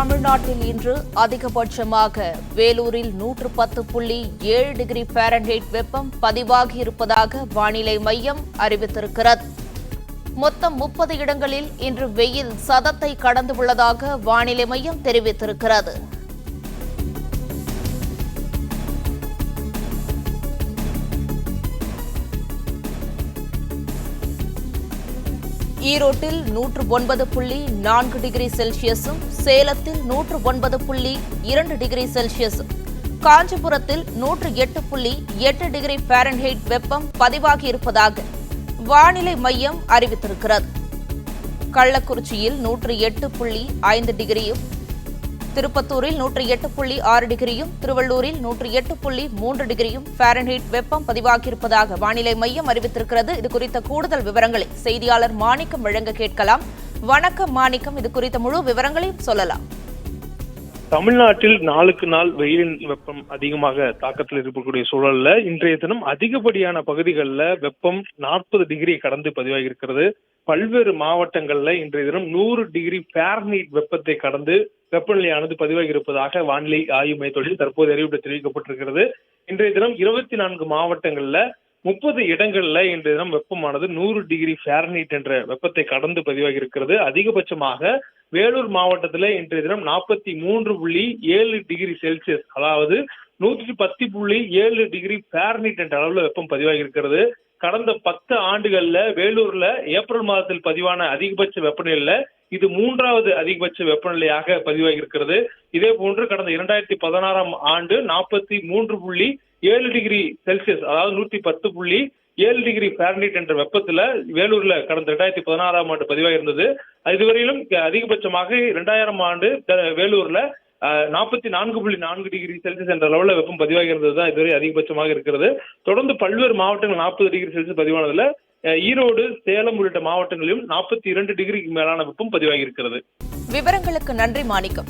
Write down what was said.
தமிழ்நாட்டில் இன்று அதிகபட்சமாக வேலூரில் 110.7 டிகிரி ஃபாரன்ஹீட் வெப்பம் பதிவாகியிருப்பதாக வானிலை மையம் அறிவித்திருக்கிறது. மொத்தம் 30 இடங்களில் இன்று வெயில் சதத்தை கடந்துள்ளதாக வானிலை மையம் தெரிவித்திருக்கிறது. ஈரோட்டில் 109.4 டிகிரி செல்சியஸும், சேலத்தில் 109.2 டிகிரி செல்சியஸும், காஞ்சிபுரத்தில் 108.8 டிகிரி ஃபாரன்ஹீட் வெப்பம் பதிவாகியிருப்பதாக வானிலை மையம் அறிவித்திருக்கிறது. கள்ளக்குறிச்சியில் 108.5 டிகிரியும், திருப்பத்தூரில் 108.6 டிகிரியும், திருவள்ளூரில் 108.3 டிகிரியும் ஃபாரன்ஹீட் வெப்பம் பதிவாகியிருப்பதாக வானிலை மையம் அறிவித்திருக்கிறது. இது குறித்த கூடுதல் விவரங்களை செய்தியாளர் மாணிக்கம் வழங்க கேட்கலாம். வணக்கம் மாணிக்கம், இது குறித்த முழு விவரங்களையும் சொல்லலாம். தமிழ்நாட்டில் நாளுக்கு நாள் வெயிலின் வெப்பம் அதிகமாக தாக்கத்தில் இருக்கக்கூடிய சூழல்ல இன்றைய தினம் அதிகப்படியான பகுதிகளில் வெப்பம் 40 டிகிரி கடந்து பதிவாகி இருக்கிறது. பல்வேறு மாவட்டங்கள்ல இன்றைய தினம் 100 டிகிரி ஃபாரன்ஹீட் வெப்பத்தை கடந்து வெப்பநிலையானது பதிவாகி இருப்பதாக வானிலை ஆய்வு மையத்தில் தற்போது அறிவிப்பு தெரிவிக்கப்பட்டிருக்கிறது. இன்றைய தினம் 24 மாவட்டங்கள்ல 30 இடங்கள்ல இன்றைய தினம் வெப்பமானது 100 டிகிரி ஃபாரன்ஹீட் என்ற வெப்பத்தை கடந்து பதிவாகி இருக்கிறது. அதிகபட்சமாக வேலூர் மாவட்டத்தில் இன்றைய தினம் 43.7 டிகிரி செல்சியஸ், அதாவது 110.7 டிகிரி ஃபாரன்ஹீட் என்ற அளவுல வெப்பம் பதிவாகி இருக்கிறது. கடந்த 10 ஆண்டுகள்ல வேலூர்ல ஏப்ரல் மாதத்தில் பதிவான அதிகபட்ச வெப்பநிலையில இது 3வது அதிகபட்ச வெப்பநிலையாக பதிவாகி இருக்கிறது. இதே போன்று கடந்த 2016ஆம் ஆண்டு 43.7 டிகிரி செல்சியஸ், அதாவது 110.7 டிகிரி ஃபாரன்ஹீட் என்ற வெப்பத்துல வேலூர்ல கடந்த 2016ஆம் ஆண்டு பதிவாகி இருந்தது. இதுவரையிலும் அதிகபட்சமாக 2000ஆம் ஆண்டு வேலூர்ல 44.4 டிகிரி செல்சியஸ் என்ற அளவுல வெப்பம் பதிவாகி இருந்ததுதான் இதுவரை அதிகபட்சமாக இருக்கிறது. தொடர்ந்து பல்வேறு மாவட்டங்கள் 40 டிகிரி செல்சியஸ் பதிவானதுல ஈரோடு, சேலம் உள்ளிட்ட மாவட்டங்களிலும் 42 டிகிரிக்கு மேலான வெப்பம் பதிவாகி இருக்கிறது. விவரங்களுக்கு நன்றி மாணிக்கம்.